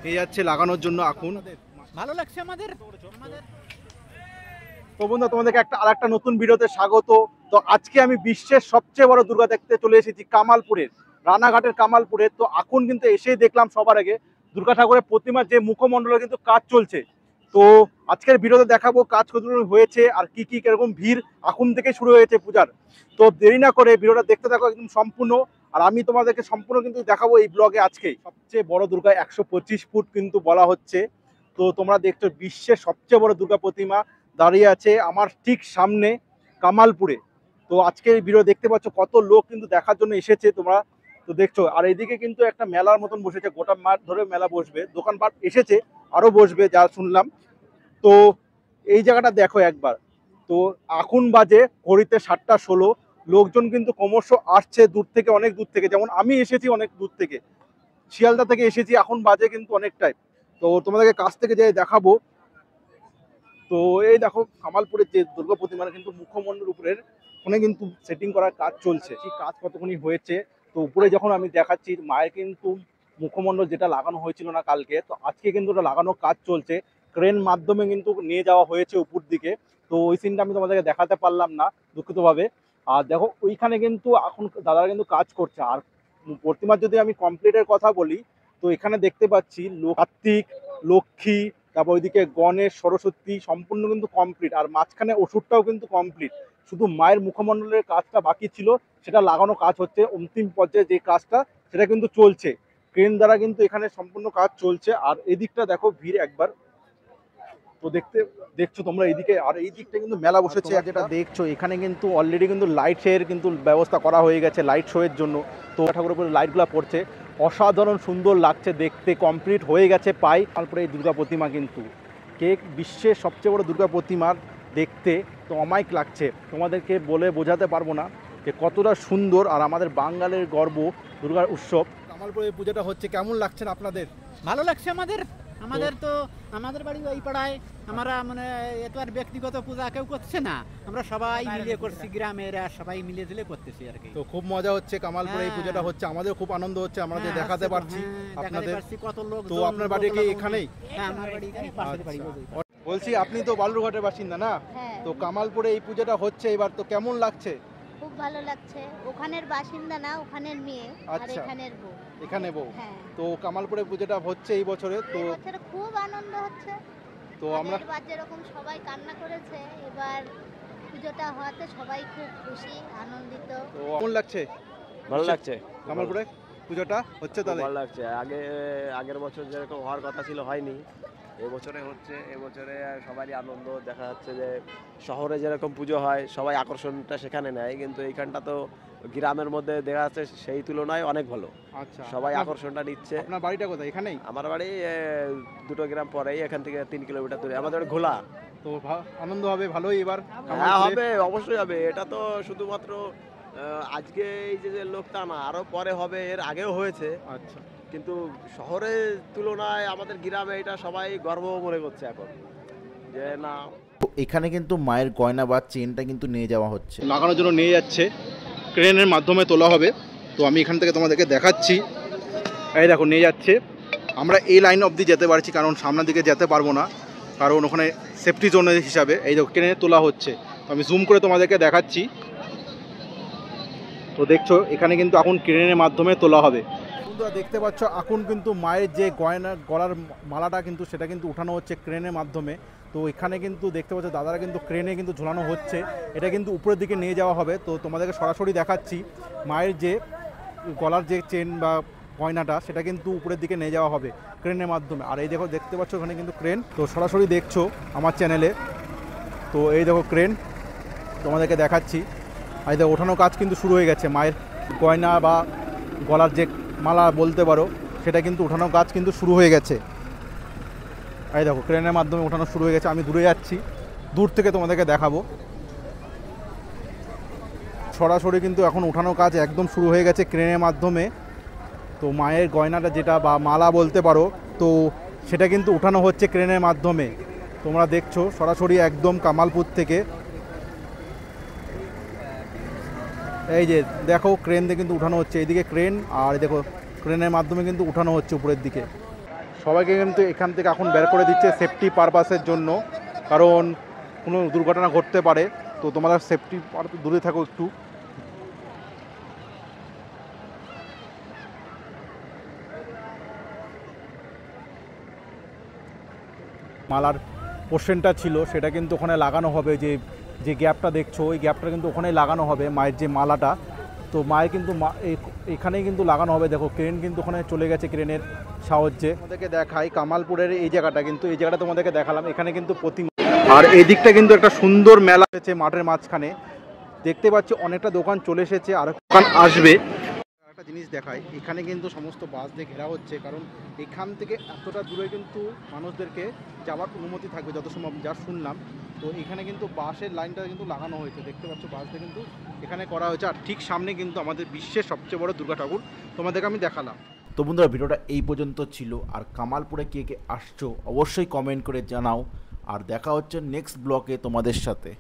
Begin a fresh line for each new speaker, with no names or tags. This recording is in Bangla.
নিয়ে যাচ্ছে লাগানোর জন্য। এখন
ভালো লাগছে আমাদের।
তো বন্ধু, তোমাদেরকে আরেকটা নতুন ভিডিওতে স্বাগত। তো আজকে আমি বিশ্বের সবচেয়ে বড় দুর্গা দেখতে চলে এসেছি কামালপুরের, রানাঘাটের কামালপুরে। তো এখন কিন্তু এসেই দেখলাম সবার আগে দুর্গা ঠাকুরের প্রতিমার যে মুখমণ্ডলের কিন্তু কাজ চলছে। তো আজকের ভিডিওতে দেখাবো কাজ কতদূর হয়েছে আর কি কি কিরকম ভিড় এখন থেকে শুরু হয়েছে পূজার। তো দেরি না করে ভিডিওটা দেখতে থাকো একদম সম্পূর্ণ। আর আমি তোমাদেরকে সম্পূর্ণ কিন্তু দেখাবো এই ব্লগে। আজকে সবচেয়ে বড় দুর্গা 125 ফুট কিন্তু বলা হচ্ছে। তো তোমরা দেখছো বিশ্বের সবচেয়ে বড় দুর্গা প্রতিমা দাঁড়িয়ে আছে আমার ঠিক সামনে কামালপুরে। তো আজকের ভিডিও দেখতে পাচ্ছ কত লোক কিন্তু দেখার জন্য এসেছে তোমরা তো দেখছো। আর এইদিকে কিন্তু একটা মেলার মতন বসেছে, গোটা মাঠ ধরে মেলা বসবে, দোকানপাট এসেছে আরো বসবে যা শুনলাম। তো এই জায়গাটা দেখো একবার। তো এখন বাজে ঘড়িতে 7টা 16। লোকজন কিন্তু ক্রমশ আসছে দূর থেকে, অনেক দূর থেকে। যেমন আমি এসেছি অনেক দূর থেকে, শিয়ালদা থেকে এসেছি। এখন বাজে কিন্তু অনেকটাই। তো তোমাদেরকে কাছ থেকে যাই দেখাবো। তো এই দেখো কামালপুরের যে দুর্গা প্রতিমার কিন্তু মুখমণ্ডল উপরের ওখানে কিন্তু সেটিং করার কাজ চলছে। সেই কাজ কতক্ষণই হয়েছে। তো উপরে যখন আমি দেখাচ্ছি মায়ের কিন্তু মুখমণ্ডল যেটা লাগানো হয়েছিল না কালকে, তো আজকে কিন্তু ওটা লাগানোর কাজ চলছে। ক্রেন মাধ্যমে কিন্তু নিয়ে যাওয়া হয়েছে উপর দিকে। তো ওই সিনটা আমি তোমাদেরকে দেখাতে পারলাম না দুঃখিতভাবে। আর দেখো ওইখানে কিন্তু এখন দাদারা কিন্তু কাজ করছে। আর প্রতিমার যদি আমি কমপ্লিটের কথা বলি, তো এখানে দেখতে পাচ্ছি কার্তিক, লক্ষ্মী, তারপর ওইদিকে গণেশ, সরস্বতী সম্পূর্ণ কিন্তু কমপ্লিট। আর মাঝখানে ওষুধটাও কিন্তু কমপ্লিট। শুধু মায়ের মুখমণ্ডলের কাজটা বাকি ছিল, সেটা লাগানো কাজ হচ্ছে। অন্তিম পর্যায়ে যে কাজটা সেটা কিন্তু চলছে, ক্রেন দ্বারা কিন্তু এখানে সম্পূর্ণ কাজ চলছে। আর এদিকটা দেখো ভিড় একবার। তো দেখছো তোমরা এইদিকে। আর এই দিকটা কিন্তু মেলা বসেছে। আর যেটা দেখছো এখানে কিন্তু অলরেডি কিন্তু লাইটের কিন্তু ব্যবস্থা করা হয়ে গেছে লাইট শো এর জন্য। তো ঠাকুরের উপরে লাইটগুলো পড়ছে, অসাধারণ সুন্দর লাগছে দেখতে। কমপ্লিট হয়ে গেছে পাই। তারপরে এই দুর্গা প্রতিমা কিন্তু বিশ্বের সবচেয়ে বড় দুর্গা প্রতিমার দেখতে তো অমায়িক লাগছে। তোমাদেরকে বলে বোঝাতে পারবো না যে কতটা সুন্দর। আর আমাদের বাঙালির গর্ব দুর্গার উৎসব কামালপুরে পূজাটা হচ্ছে। কেমন লাগছে আপনাদের?
ভালো লাগছে আমাদের। তো আমাদের বাড়ি ওই পাড়ায়। আমরা মানে এত আর ব্যক্তিগত পূজা কেউ করছে না, আমরা সবাই মিলিয়ে করছি, গ্রামের সবাই মিলিয়ে দিলে করতেছি আর কি।
তো খুব মজা হচ্ছে কামালপুরে এই পূজাটা হচ্ছে। আমাদের খুব আনন্দ হচ্ছে, আমরা যে দেখাতে পারছি আপনাদের।
কত লোক।
তো আপনার বাড়ি কি এখানেই?
হ্যাঁ, আমার বাড়ি এখানে, পাশের বাড়ি।
বলছি আপনি তো বালুরঘাটের বাসিন্দা না?
হ্যাঁ।
তো কামালপুরে এই পূজাটা হচ্ছে এবার, তো কেমন লাগছে?
খুব ভালো লাগছে। ওখানের বাসিন্দা না, ওখানের মেয়ে আর
আচ্ছা।
এখানের বউ।
এখানে বউ।
হ্যাঁ।
তো কামালপুরে পূজাটা হচ্ছে এই বছরে। তো
এই বছর খুব আনন্দ হচ্ছে।
তো আমরা
এবার যেরকম সবাই কান্না করেছে, এবার পুজোটা হওয়াতে সবাই খুব খুশি আনন্দিত।
তো কেমন লাগছে?
ভালো লাগছে।
কামালপুরে পূজাটা হচ্ছে তাহলে?
ভালো লাগছে। আগের বছর যেরকম হওয়ার কথা ছিল হয়নি, এবছরে হচ্ছে। এবছরে সবারই আনন্দ। দেখা যাচ্ছে যে শহরে যেরকম পুজো হয় সবাই আকর্ষণটা সেখানে নেয়, কিন্তু এইখানটা তো গ্রামের মধ্যে দেখা যাচ্ছে সেই তুলনায় অনেক ভালো।
আচ্ছা,
সবাই আকর্ষণটা নিচ্ছে।
আপনার বাড়িটা কোথায়? এখানেই?
আমার বাড়ি 2 গ্রাম পরেই, এখান থেকে 3 কিলোমিটার দূরে আমাদের বাড়ি ঘোলা।
তো আনন্দ হবে ভালোই এবার?
হ্যাঁ হবে, অবশ্যই হবে। এটা তো শুধুমাত্র আজকে এই যে লোকটা না, আরো পরে হবে, এর আগেও হয়েছে।
আচ্ছা।
কিন্তু শহরের তুলনায় আমাদের গ্রামে এটা সবাই গর্ব মনে করছে এখন যে না।
তো এখানে কিন্তু মায়ের গয়না বা চেনটা কিন্তু নিয়ে যাওয়া হচ্ছে,
লাগানোর জন্য নিয়ে যাচ্ছে, ক্রেনের মাধ্যমে তোলা হবে। তো আমি এখান থেকে তোমাদেরকে দেখাচ্ছি। এই দেখো নিয়ে যাচ্ছে। আমরা এই লাইন অবধি যেতে পারছি, কারণ সামনের দিকে যেতে পারবো না, কারণ ওখানে সেফটি জোন হিসাবে এই দেখো ক্রেনে তোলা হচ্ছে। তো আমি জুম করে তোমাদেরকে দেখাচ্ছি। তো দেখছো এখানে কিন্তু এখন ক্রেনের মাধ্যমে তোলা হবে। বন্ধুরা দেখতে পাচ্ছ এখন কিন্তু মায়ের যে গয়না গলার মালাটা কিন্তু সেটা কিন্তু উঠানো হচ্ছে ক্রেনের মাধ্যমে। তো এখানে কিন্তু দেখতে পাচ্ছ দাদারা কিন্তু ক্রেনে কিন্তু ঝোলানো হচ্ছে, এটা কিন্তু উপরের দিকে নিয়ে যাওয়া হবে। তো তোমাদেরকে সরাসরি দেখাচ্ছি মায়ের যে গলার যে চেন বা গয়নাটা সেটা কিন্তু উপরের দিকে নিয়ে যাওয়া হবে ক্রেনের মাধ্যমে। আর এই দেখো দেখতে পাচ্ছ ওখানে কিন্তু ক্রেন, তো সরাসরি দেখছো আমার চ্যানেলে। তো এই দেখো ক্রেন তোমাদেরকে দেখাচ্ছি। আর এই দেখো ওঠানো কাজ কিন্তু শুরু হয়ে গেছে। মায়ের গয়না বা গলার যে মালা বলতে পারো সেটা কিন্তু ওঠানো কাজ কিন্তু শুরু হয়ে গেছে। এই দেখো ক্রেনের মাধ্যমে ওঠানো শুরু হয়ে গেছে। আমি দূরে যাচ্ছি, দূর থেকে তোমাদেরকে দেখাবো। সরাসরি কিন্তু এখন ওঠানো কাজ একদম শুরু হয়ে গেছে ক্রেনের মাধ্যমে। তো মায়ের গয়নাটা যেটা বা মালা বলতে পারো, তো সেটা কিন্তু ওঠানো হচ্ছে ক্রেনের মাধ্যমে। তোমরা দেখছো সরাসরি একদম কামালপুর থেকে। এই যে দেখো ক্রেন দিয়ে কিন্তু উঠানো হচ্ছে, এইদিকে ক্রেন, আর দেখো ক্রেনের মাধ্যমে কিন্তু উঠানো হচ্ছে উপরের দিকে। সবাইকে কিন্তু এখান থেকে এখন বের করে দিচ্ছে সেফটি পারপাসের জন্য, কারণ কোনো দুর্ঘটনা ঘটতে পারে। তো তোমরা সেফটি দূরে থাকো একটু। মালার পোর্শনটা ছিল সেটা কিন্তু ওখানে লাগানো হবে, যে যে গ্যাপটা দেখছো ওই গ্যাপটা কিন্তু ওখানেই লাগানো হবে মায়ের যে মালাটা। তো মায়ের কিন্তু এখানেই কিন্তু লাগানো হবে। দেখো ক্রেন কিন্তু ওখানে চলে গেছে, ক্রেনের সাহায্যে। তোমাদেরকে দেখাই কামালপুরের এই জায়গাটা, কিন্তু এই জায়গাটা তোমাদেরকে দেখালাম, এখানে কিন্তু প্রতিমা। আর এই দিকটা কিন্তু একটা সুন্দর মেলা হয়েছে মাঠের মাঝখানে, দেখতে পাচ্ছি অনেকটা দোকান চলে এসেছে, আর দোকান আসবে। একটা জিনিস দেখাই, এখানে কিন্তু সমস্ত বাস দিয়ে ঘেরা হচ্ছে, কারণ এখান থেকে এতটা দূরে কিন্তু মানুষদেরকে যাওয়ার অনুমতি থাকবে যত সম্ভব, যা শুনলাম। তো এখানে কিন্তু বাসের লাইনটা কিন্তু লাগানো হয়েছে, দেখতে পাচ্ছ বাস দিয়ে কিন্তু এখানে করা হয়েছে। আর ঠিক সামনে কিন্তু আমাদের বিশ্বের সবচেয়ে বড় দুর্গা ঠাকুর তোমাদেরকে আমি দেখালাম।
তো বন্ধুরা ভিডিওটা এই পর্যন্ত ছিল। আর কামালপুরে কে কে আসছো অবশ্যই কমেন্ট করে জানাও। আর দেখা হচ্ছে নেক্সট ব্লগে তোমাদের সাথে।